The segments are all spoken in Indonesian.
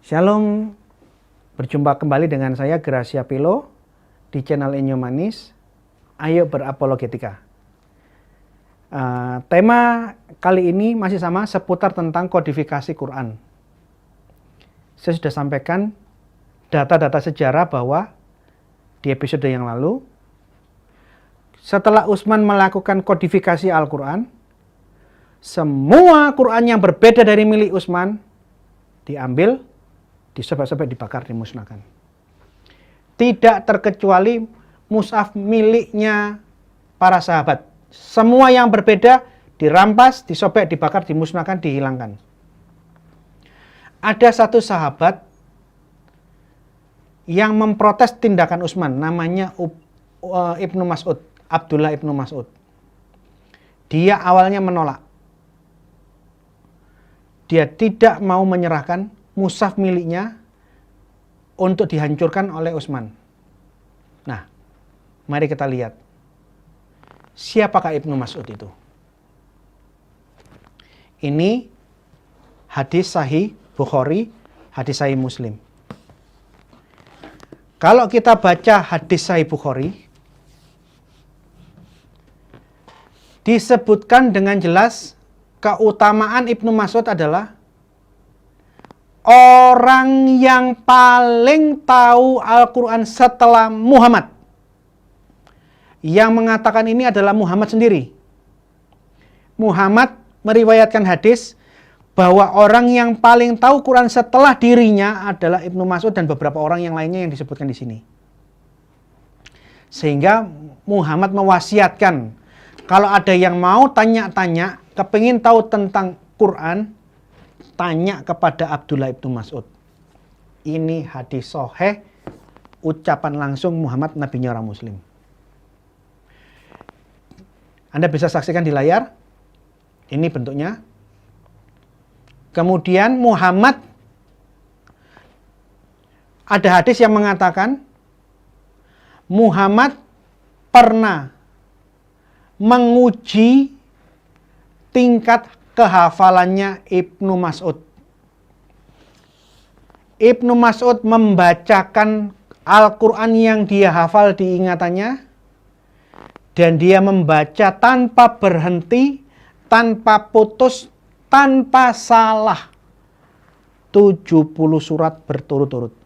Shalom, berjumpa kembali dengan saya Gracia Pilo di channel Enyo Manis. Ayo berapologetika. Tema kali ini masih sama, seputar tentang kodifikasi Quran. Saya sudah sampaikan data-data sejarah bahwa di episode yang lalu, setelah Utsman melakukan kodifikasi Al-Quran, semua Quran yang berbeda dari milik Utsman diambil, disobek-sobek, dibakar, dimusnahkan. Tidak terkecuali mushaf miliknya para sahabat. Semua yang berbeda dirampas, disobek, dibakar, dimusnahkan, dihilangkan. Ada satu sahabat yang memprotes tindakan Utsman, namanya Ibnu Mas'ud, Abdullah Ibnu Mas'ud. Dia awalnya menolak. Dia tidak mau menyerahkan mushaf miliknya untuk dihancurkan oleh Utsman. Nah, mari kita lihat siapakah Ibnu Mas'ud itu. Ini hadis sahih Bukhari, hadis sahih Muslim. Kalau kita baca hadis sahih Bukhari, disebutkan dengan jelas keutamaan Ibnu Mas'ud adalah orang yang paling tahu Al-Quran setelah Muhammad. Yang mengatakan ini adalah Muhammad sendiri. Muhammad meriwayatkan hadis bahwa orang yang paling tahu Quran setelah dirinya adalah Ibnu Mas'ud dan beberapa orang yang lainnya yang disebutkan di sini. Sehingga Muhammad mewasiatkan, kalau ada yang mau tanya-tanya, kepingin tahu tentang Quran, tanya kepada Abdullah Ibnu Mas'ud. Ini hadis sahih, ucapan langsung Muhammad, nabinya orang Muslim. Anda bisa saksikan di layar. Ini bentuknya. Kemudian Muhammad, ada hadis yang mengatakan Muhammad pernah menguji tingkat kehafalannya Ibnu Mas'ud. Ibnu Mas'ud membacakan Al-Quran yang dia hafal di ingatannya, dan dia membaca tanpa berhenti, tanpa putus, tanpa salah 70 surat berturut-turut.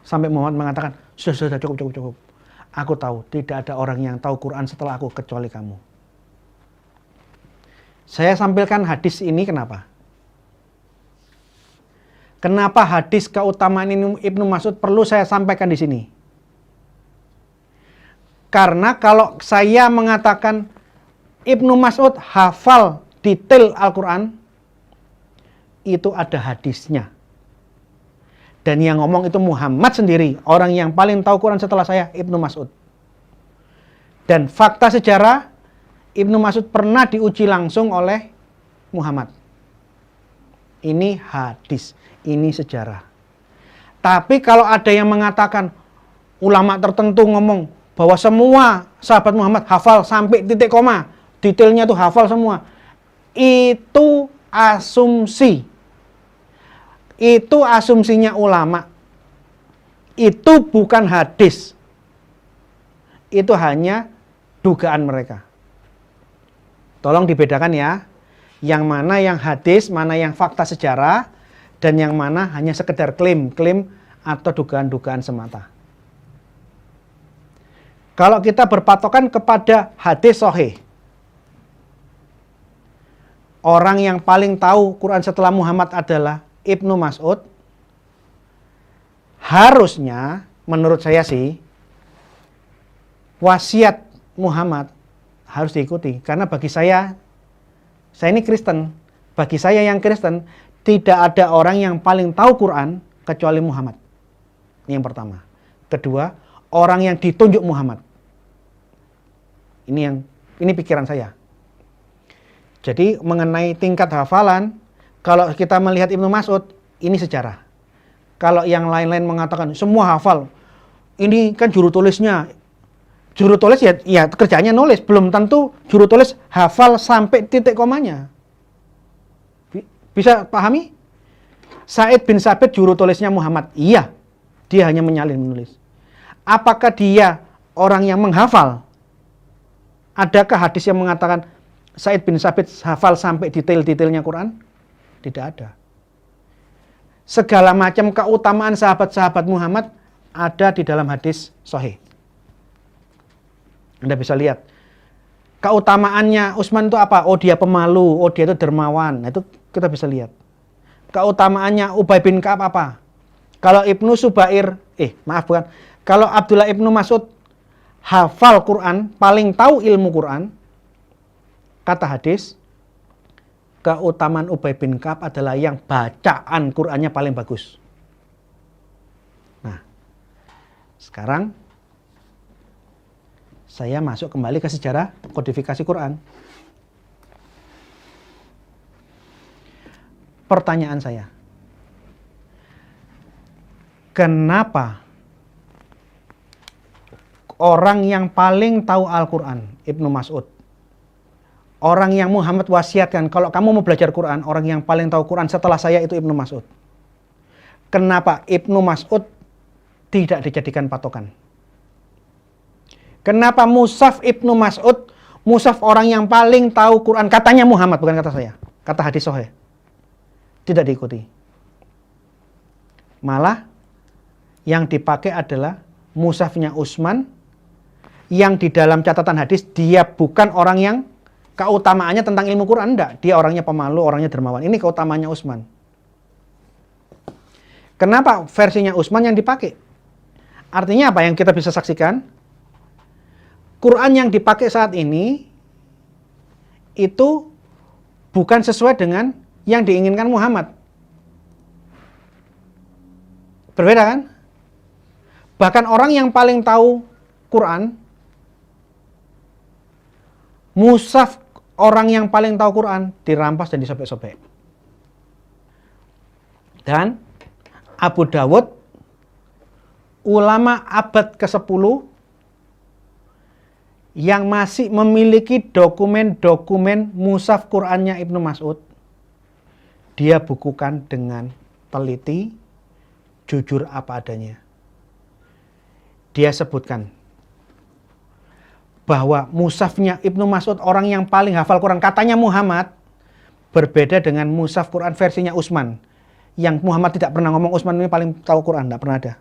Sampai Muhammad mengatakan, sudah, cukup. Aku tahu, tidak ada orang yang tahu Quran setelah aku kecuali kamu. Saya sampaikan hadis ini kenapa? Kenapa hadis keutamaan ini Ibnu Mas'ud perlu saya sampaikan di sini? Karena kalau saya mengatakan Ibnu Mas'ud hafal detail Al-Quran, itu ada hadisnya. Dan yang ngomong itu Muhammad sendiri, orang yang paling tahu Quran setelah saya, Ibnu Mas'ud. Dan fakta sejarah, Ibnu Mas'ud pernah diuji langsung oleh Muhammad. Ini hadis, ini sejarah. Tapi kalau ada yang mengatakan, ulama tertentu ngomong bahwa semua sahabat Muhammad hafal sampai titik koma, detailnya itu hafal semua, itu asumsi. Itu asumsinya ulama. Itu bukan hadis. Itu hanya dugaan mereka. Tolong dibedakan ya, yang mana yang hadis, mana yang fakta sejarah, dan yang mana hanya sekedar klaim atau dugaan-dugaan semata. Kalau kita berpatokan kepada hadis sahih, orang yang paling tahu Quran setelah Muhammad adalah Ibnu Mas'ud, harusnya menurut saya sih, wasiat Muhammad harus diikuti. Karena bagi saya ini Kristen, bagi saya yang Kristen, tidak ada orang yang paling tahu Quran kecuali Muhammad. Ini yang pertama. Kedua, orang yang ditunjuk Muhammad. Ini pikiran saya. Jadi mengenai tingkat hafalan, kalau kita melihat Ibnu Mas'ud, ini sejarah. Kalau yang lain-lain mengatakan semua hafal, ini kan juru tulisnya. Juru tulis ya kerjanya nulis, belum tentu juru tulis hafal sampai titik komanya. Bisa pahami? Said bin Sabit juru tulisnya Muhammad. Iya, dia hanya menyalin menulis. Apakah dia orang yang menghafal? Adakah hadis yang mengatakan Said bin Sabit hafal sampai detail-detailnya Quran? Tidak ada. Segala macam keutamaan sahabat-sahabat Muhammad ada di dalam hadis sahih. Anda bisa lihat. Keutamaannya Utsman itu apa? Oh, dia pemalu, oh dia itu dermawan. Nah, itu kita bisa lihat. Keutamaannya Ubay bin Ka'ab apa? Kalau Ibnu Subair, kalau Abdullah Ibnu Mas'ud hafal Quran, paling tahu ilmu Quran, kata hadis, keutamaan Ubay bin Ka'ab adalah yang bacaan Qurannya paling bagus. Nah, sekarang saya masuk kembali ke sejarah kodifikasi Quran. Pertanyaan saya, kenapa orang yang paling tahu Al-Quran, Ibnu Mas'ud, orang yang Muhammad wasiatkan, kalau kamu mau belajar Quran, orang yang paling tahu Quran setelah saya itu Ibnu Mas'ud. Kenapa Ibnu Mas'ud tidak dijadikan patokan? Kenapa mushaf Ibnu Mas'ud, mushaf orang yang paling tahu Quran, katanya Muhammad, bukan kata saya, kata hadis sahih, tidak diikuti? Malah yang dipakai adalah mushafnya Utsman, yang di dalam catatan hadis dia bukan orang yang keutamaannya tentang ilmu Quran, enggak. Dia orangnya pemalu, orangnya dermawan. Ini keutamaannya Utsman. Kenapa versinya Utsman yang dipakai? Artinya apa yang kita bisa saksikan? Quran yang dipakai saat ini itu bukan sesuai dengan yang diinginkan Muhammad. Berbeda kan? Bahkan orang yang paling tahu Quran, mushaf orang yang paling tahu Quran dirampas dan disobek-sobek. Dan Abu Dawud, ulama abad ke-10 yang masih memiliki dokumen-dokumen mushaf Qurannya Ibnu Mas'ud, dia bukukan dengan teliti, jujur apa adanya. Dia sebutkan bahwa mushafnya Ibnu Mas'ud, orang yang paling hafal Quran, katanya Muhammad, berbeda dengan mushaf Quran versinya Utsman. Yang Muhammad tidak pernah ngomong Utsman ini paling tahu Quran, tidak pernah ada.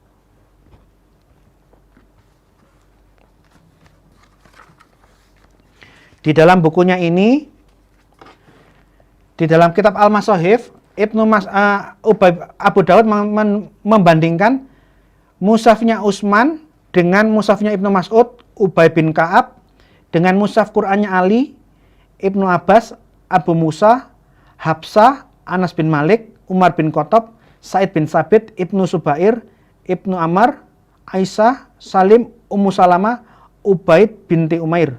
Di dalam bukunya ini, di dalam kitab Al-Masahif, Abu Dawud membandingkan mushafnya Utsman dengan mushafnya Ibnu Mas'ud, Ubay bin Ka'ab, dengan mushaf Qur'annya Ali, Ibnu Abbas, Abu Musa, Hafsah, Anas bin Malik, Umar bin Khattab, Said bin Sabit, Ibnu Subair, Ibnu Ammar, Aisyah, Salim, Ummu Salamah, Ubaid binti Umair.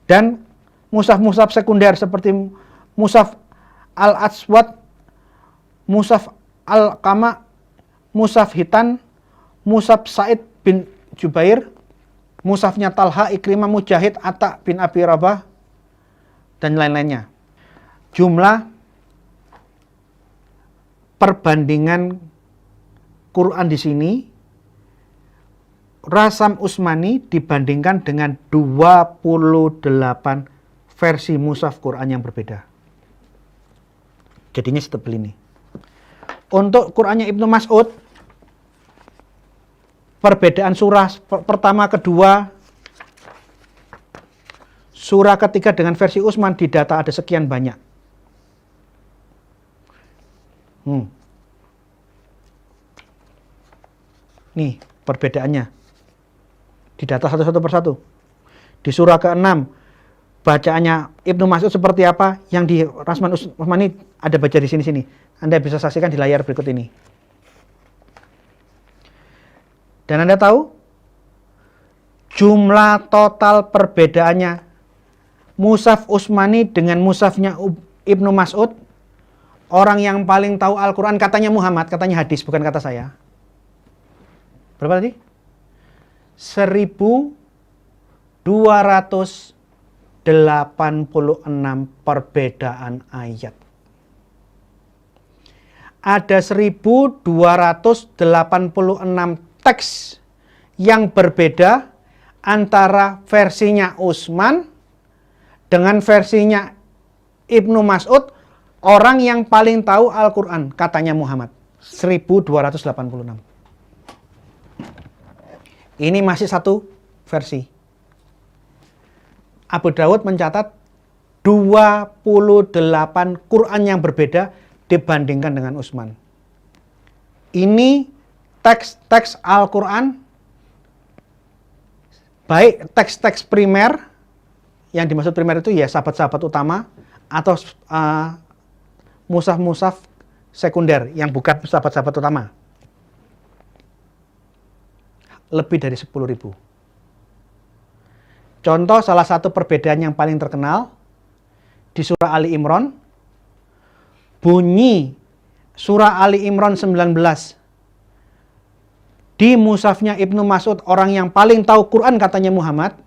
Dan mushaf-mushaf sekunder seperti mushaf Al-Aswad, mushaf Al-Qama, mushaf Hitan, mushaf Said bin Jubair, mushafnya Talha, Ikrimah, Mujahid, Atta bin Abi Rabah, dan lain-lainnya. Jumlah perbandingan Quran di sini, Rasam Utsmani dibandingkan dengan 28 versi mushaf Quran yang berbeda. Jadinya setebel ini. Untuk Qurannya Ibnu Mas'ud, perbedaan surah pertama, kedua, surah ketiga dengan versi Utsman didata ada sekian banyak. Nih perbedaannya. Didata satu persatu. Di surah ke-6 bacaannya Ibnu Mas'ud seperti apa, yang di Rasman Utsmani ada baca di sini-sini. Anda bisa saksikan di layar berikut ini. Dan Anda tahu jumlah total perbedaannya mushaf Utsmani dengan mushafnya Ibnu Mas'ud, orang yang paling tahu Al-Quran katanya Muhammad, katanya hadis, bukan kata saya. Berapa tadi? 1286 perbedaan ayat. ada 1286 teks yang berbeda antara versinya Utsman dengan versinya Ibnu Mas'ud, orang yang paling tahu Al-Quran, katanya Muhammad. 1286. Ini masih satu versi. Abu Dawud mencatat 28 Quran yang berbeda dibandingkan dengan Utsman. Ini teks-teks Al-Quran, baik teks-teks primer, yang dimaksud primer itu ya sahabat-sahabat utama, atau mushaf-mushaf sekunder yang bukan sahabat-sahabat utama. Lebih dari 10.000. Contoh salah satu perbedaan yang paling terkenal di surah Ali Imran, bunyi surah Ali Imran 19 di mushafnya Ibnu Mas'ud, orang yang paling tahu Quran katanya Muhammad,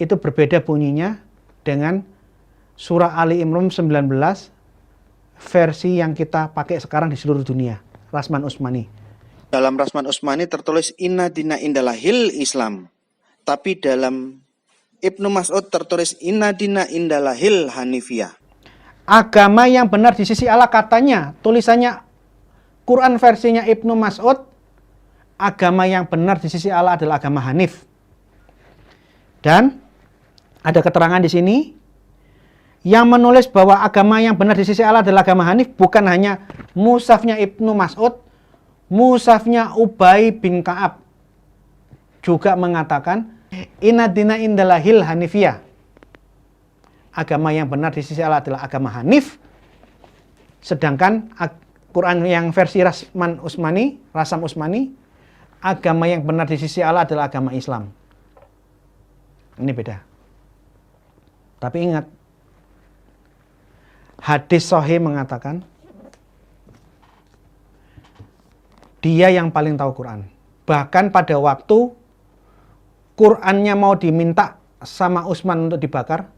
itu berbeda bunyinya dengan surah Ali Imran 19 versi yang kita pakai sekarang di seluruh dunia, Rasman Utsmani. Dalam Rasman Utsmani tertulis Inna dina indalahil Islam. Tapi dalam Ibnu Mas'ud tertulis Inna dina indalahil Hanifiyah. Agama yang benar di sisi Allah, katanya tulisannya Quran versinya Ibnu Mas'ud, agama yang benar di sisi Allah adalah agama Hanif. Dan ada keterangan di sini yang menulis bahwa agama yang benar di sisi Allah adalah agama Hanif bukan hanya mushafnya Ibnu Mas'ud, mushafnya Ubay bin Ka'ab juga mengatakan Inna dina indalahil Hanifiyah. Agama yang benar di sisi Allah adalah agama Hanif. Sedangkan Quran yang versi Rasman Utsmani, Rasam Utsmani, agama yang benar di sisi Allah adalah agama Islam. Ini beda. Tapi ingat, hadis sahih mengatakan dia yang paling tahu Quran. Bahkan pada waktu Qurannya mau diminta sama Utsman untuk dibakar,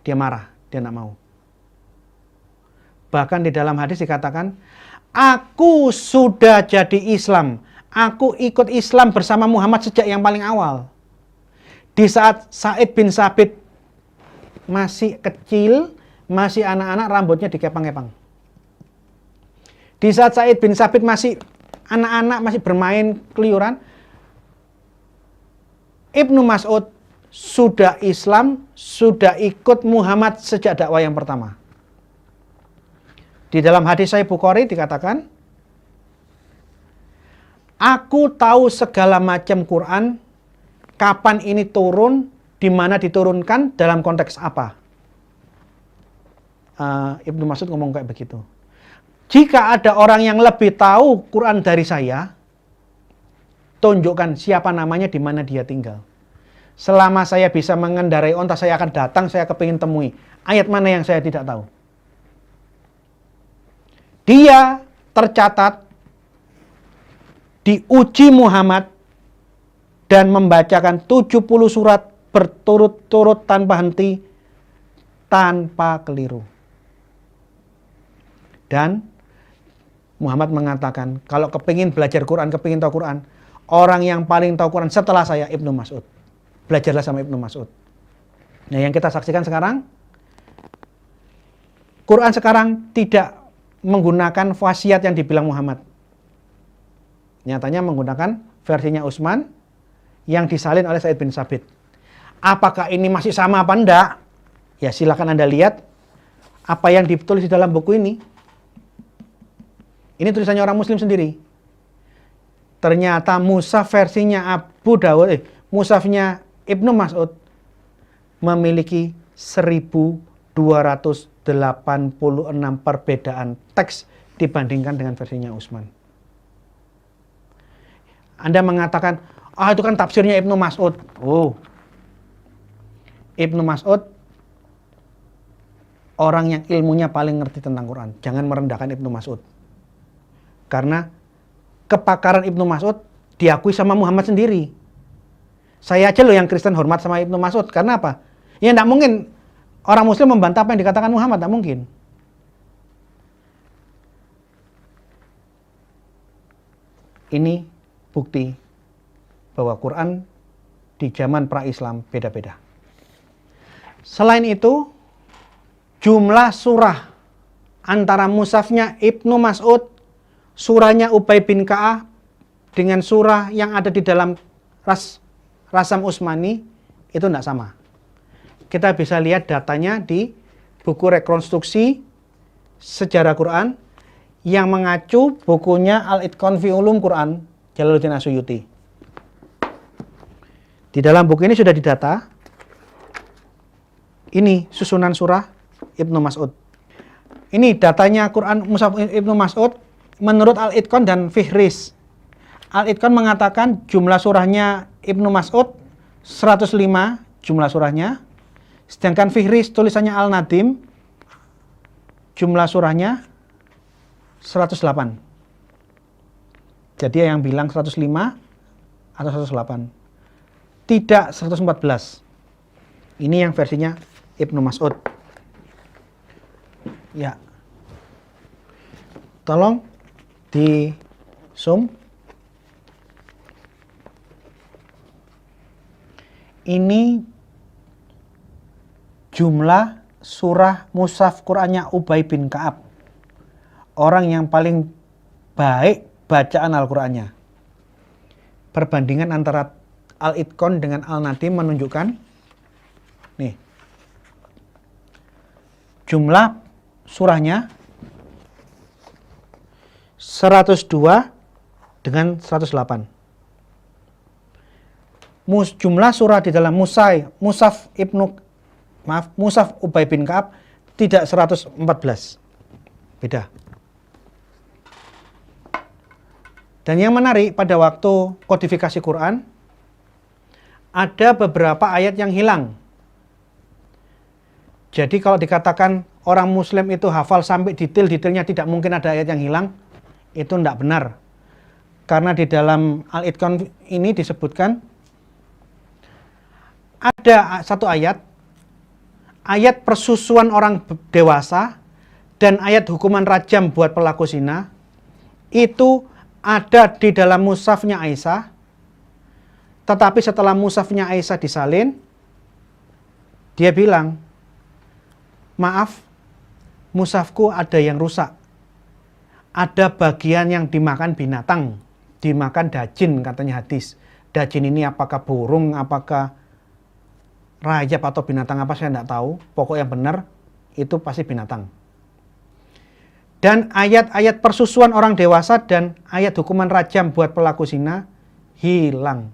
dia marah, dia tidak mau. Bahkan di dalam hadis dikatakan, aku sudah jadi Islam, aku ikut Islam bersama Muhammad sejak yang paling awal. Di saat Sa'id bin Tsabit masih kecil, masih anak-anak, rambutnya dikepang-kepang. Di saat Sa'id bin Tsabit masih anak-anak, masih bermain keluyuran, Ibnu Mas'ud sudah Islam, sudah ikut Muhammad sejak dakwah yang pertama. Di dalam hadis Sahih Bukhari dikatakan, aku tahu segala macam Quran, kapan ini turun, di mana diturunkan, dalam konteks apa. Ibnu Mas'ud ngomong kayak begitu. Jika ada orang yang lebih tahu Quran dari saya, tunjukkan siapa namanya, di mana dia tinggal. Selama saya bisa mengendarai onta, saya akan datang, saya kepingin temui. Ayat mana yang saya tidak tahu. Dia tercatat diuji Muhammad dan membacakan 70 surat berturut-turut tanpa henti, tanpa keliru. Dan Muhammad mengatakan, kalau kepingin belajar Quran, kepingin tahu Quran, orang yang paling tahu Quran setelah saya Ibnu Mas'ud. Belajarlah sama Ibnu Mas'ud. Nah, yang kita saksikan sekarang, Quran sekarang tidak menggunakan wasiat yang dibilang Muhammad. Nyatanya menggunakan versinya Utsman yang disalin oleh Sa'id bin Tsabit. Apakah ini masih sama apa enggak? Ya silakan Anda lihat apa yang ditulis di dalam buku ini. Ini tulisannya orang Muslim sendiri. Ternyata mushaf versinya Abu Dawud, mushafnya Ibnu Mas'ud memiliki 1286 perbedaan teks dibandingkan dengan versinya Utsman. Anda mengatakan, itu kan tafsirnya Ibnu Mas'ud. Oh, Ibnu Mas'ud orang yang ilmunya paling ngerti tentang Quran. Jangan merendahkan Ibnu Mas'ud. Karena kepakaran Ibnu Mas'ud diakui sama Muhammad sendiri. Saya aja loh yang Kristen hormat sama Ibnu Mas'ud. Karena apa? Ya tidak mungkin orang Muslim membantah apa yang dikatakan Muhammad, tidak mungkin. Ini bukti bahwa Quran di zaman pra-Islam beda-beda. Selain itu, jumlah surah antara mushafnya Ibnu Mas'ud, surahnya Ubay bin Ka'ab, dengan surah yang ada di dalam Rasam Utsmani itu tidak sama. Kita bisa lihat datanya di buku rekonstruksi sejarah Quran yang mengacu bukunya Al-Itqan fi Ulum Quran Jalaluddin As-Suyuti. Di dalam buku ini sudah didata. Ini susunan surah Ibnu Mas'ud. Ini datanya Quran Mushaf Ibnu Mas'ud menurut Al-Itqan dan Fihris. Al-Itqan mengatakan jumlah surahnya Ibnu Mas'ud 105 jumlah surahnya. Sedangkan Fihris tulisannya Al-Nadim jumlah surahnya 108. Jadi yang bilang 105 atau 108. Tidak 114. Ini yang versinya Ibnu Mas'ud. Ya. Tolong di zoom. Ini jumlah surah mushaf Qur'annya Ubay bin Ka'ab. Orang yang paling baik bacaan Al-Qur'annya. Perbandingan antara Al-Itqan dengan Al-Nadim menunjukkan nih. Jumlah surahnya 102 dengan 108. Jumlah surah di dalam Mushaf Ubay bin Ka'ab tidak 114. Beda. Dan yang menarik pada waktu kodifikasi Quran ada beberapa ayat yang hilang. Jadi kalau dikatakan orang Muslim itu hafal sampai detail-detailnya tidak mungkin ada ayat yang hilang, itu tidak benar. Karena di dalam Al-Itqan ini disebutkan ada satu ayat persusuan orang dewasa dan ayat hukuman rajam buat pelaku zina itu ada di dalam mushafnya Aisyah. Tetapi setelah mushafnya Aisyah disalin, dia bilang, maaf, mushafku ada yang rusak. Ada bagian yang dimakan binatang, dimakan dajin katanya hadis. Dajin ini apakah burung, apakah rayap atau binatang apa saya tidak tahu. Pokok yang benar itu pasti binatang. Dan ayat-ayat persusuan orang dewasa dan ayat hukuman rajam buat pelaku zina hilang.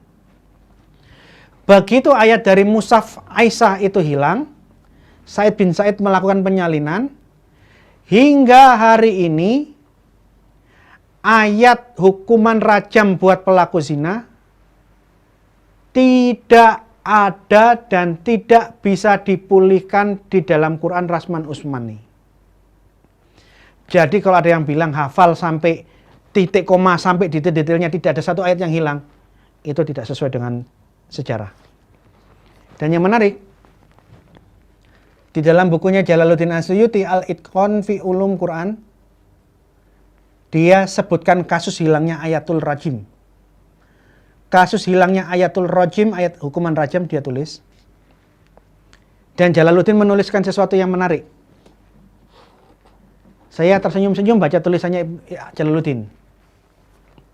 Begitu ayat dari mushaf Aisyah itu hilang, Said bin Said melakukan penyalinan. Hingga hari ini ayat hukuman rajam buat pelaku zina tidak ada dan tidak bisa dipulihkan di dalam Quran Rasman Utsmani. Jadi kalau ada yang bilang hafal sampai titik koma, sampai detail-detailnya tidak ada satu ayat yang hilang, itu tidak sesuai dengan sejarah. Dan yang menarik, di dalam bukunya Jalaluddin As-Suyuti Al-Itqan fi Ulum Quran, dia sebutkan kasus hilangnya ayatul rajim. Kasus hilangnya ayatul rajim, ayat hukuman rajam dia tulis. Dan Jalaluddin menuliskan sesuatu yang menarik. Saya tersenyum-senyum baca tulisannya Jalaluddin.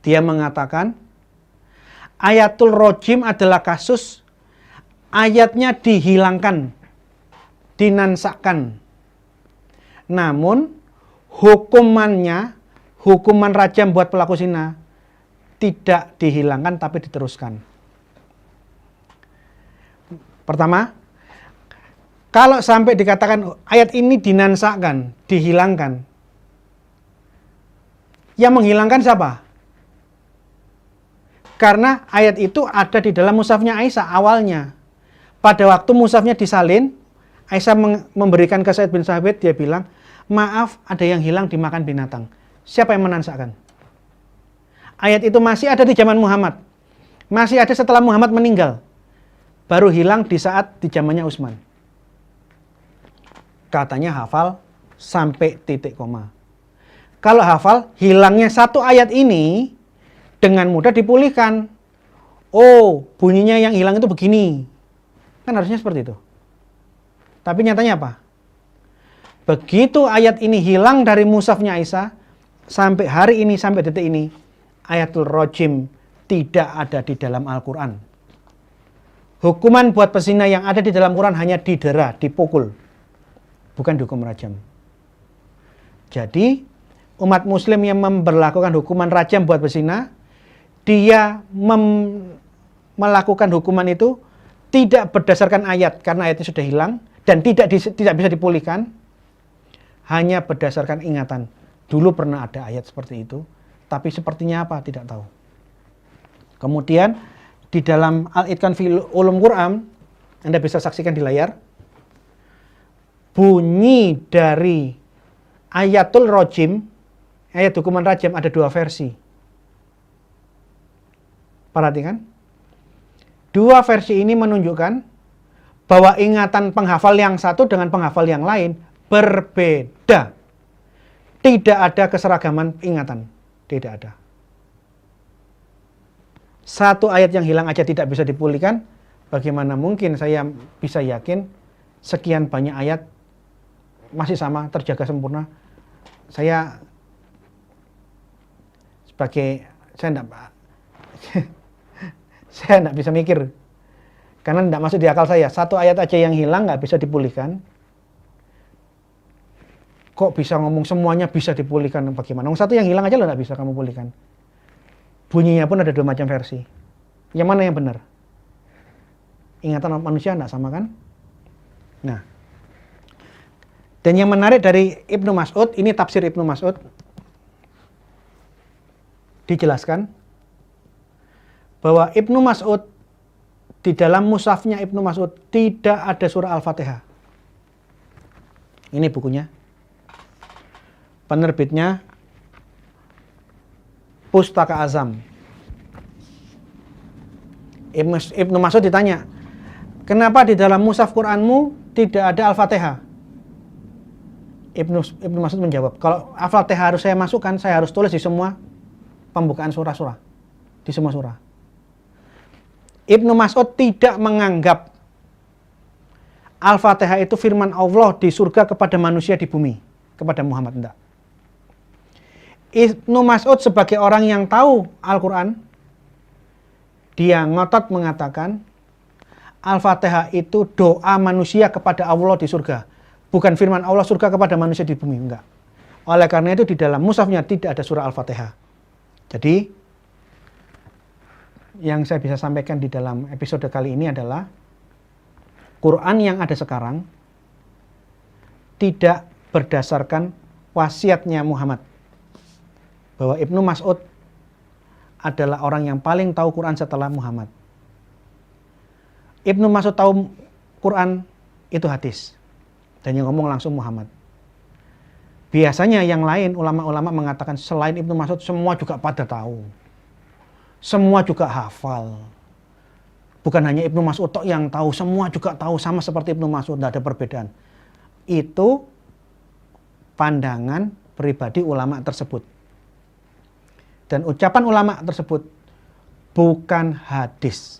Dia mengatakan, ayatul rajim adalah kasus ayatnya dihilangkan, dinansakkan. Namun hukumannya, hukuman rajam buat pelaku zina tidak dihilangkan tapi diteruskan. Pertama, kalau sampai dikatakan ayat ini dinansakkan, dihilangkan, yang menghilangkan siapa? Karena ayat itu ada di dalam mushafnya Aisyah awalnya. Pada waktu mushafnya disalin, Aisyah memberikan ke Said bin Sabit, dia bilang, maaf ada yang hilang dimakan binatang. Siapa yang menansakkan? Ayat itu masih ada di zaman Muhammad. Masih ada setelah Muhammad meninggal. Baru hilang di saat di zamannya Utsman. Katanya hafal sampai titik koma. Kalau hafal, hilangnya satu ayat ini dengan mudah dipulihkan. Oh, bunyinya yang hilang itu begini. Kan harusnya seperti itu. Tapi nyatanya apa? Begitu ayat ini hilang dari mushafnya Aisyah, sampai hari ini, sampai detik ini, ayatul rojim tidak ada di dalam Al-Quran. Hukuman buat pezina yang ada di dalam Quran hanya didera, dipukul. Bukan dihukum rajam. Jadi, umat muslim yang memberlakukan hukuman rajam buat pezina, dia melakukan hukuman itu tidak berdasarkan ayat, karena ayatnya sudah hilang, dan tidak bisa dipulihkan, hanya berdasarkan ingatan. Dulu pernah ada ayat seperti itu, tapi sepertinya apa? Tidak tahu. Kemudian, di dalam Al-Itqan fi Ulum Quran, Anda bisa saksikan di layar, bunyi dari ayatul rojim, ayat hukuman rajam ada 2 versi. Perhatikan. 2 versi ini menunjukkan bahwa ingatan penghafal yang satu dengan penghafal yang lain berbeda. Tidak ada keseragaman ingatan. Tidak ada. Satu ayat yang hilang aja tidak bisa dipulihkan. Bagaimana mungkin saya bisa yakin sekian banyak ayat masih sama, terjaga sempurna. Saya enggak bisa mikir. Karena enggak masuk di akal saya. Satu ayat aja yang hilang enggak bisa dipulihkan. Kok bisa ngomong semuanya bisa dipulihkan? Bagaimana? Satu yang hilang aja lo enggak bisa kamu pulihkan. Bunyinya pun ada 2 macam versi. Yang mana yang benar? Ingatan manusia enggak sama kan? Nah. Dan yang menarik dari Ibnu Mas'ud, ini tafsir Ibnu Mas'ud, dijelaskan bahwa Ibnu Mas'ud, di dalam mushafnya Ibnu Mas'ud tidak ada surah Al-Fatihah. Ini bukunya. Penerbitnya Pustaka Azam. Ibnu Mas'ud ditanya, kenapa di dalam mushaf Qur'anmu tidak ada Al-Fatihah? Ibnu Mas'ud menjawab, kalau Al-Fatihah harus saya masukkan, saya harus tulis di semua pembukaan surah-surah, di semua surah. Ibnu Mas'ud tidak menganggap Al-Fatihah itu firman Allah di surga kepada manusia di bumi, kepada Muhammad, enggak. Ibnu Mas'ud sebagai orang yang tahu Al-Quran, dia ngotot mengatakan Al-Fatihah itu doa manusia kepada Allah di surga, bukan firman Allah surga kepada manusia di bumi, enggak. Oleh karena itu di dalam mushafnya tidak ada surah Al-Fatihah. Jadi yang saya bisa sampaikan di dalam episode kali ini adalah Quran yang ada sekarang tidak berdasarkan wasiatnya Muhammad, bahwa Ibnu Mas'ud adalah orang yang paling tahu Quran setelah Muhammad. Ibnu Mas'ud tahu Quran itu hadis, dan yang ngomong langsung Muhammad. Biasanya yang lain, ulama-ulama mengatakan selain Ibnu Mas'ud semua juga pada tahu, semua juga hafal. Bukan hanya Ibnu Mas'ud yang tahu, semua juga tahu, sama seperti Ibnu Mas'ud, tidak ada perbedaan. Itu pandangan pribadi ulama tersebut. Dan ucapan ulama tersebut bukan hadis.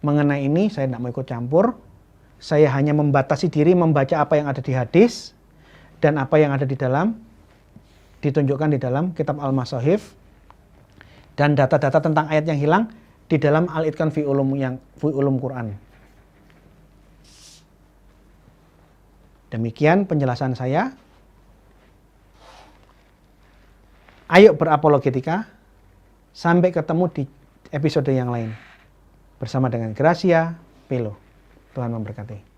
Mengenai ini saya tidak mau ikut campur. Saya hanya membatasi diri membaca apa yang ada di hadis dan apa yang ada di dalam, ditunjukkan di dalam kitab Al-Masahif, dan data-data tentang ayat yang hilang di dalam Al-Itqan fi Ulum Quran. Demikian penjelasan saya. Ayo berapologetika. Sampai ketemu di episode yang lain. Bersama dengan Gracia Pelo. Tuhan memberkati.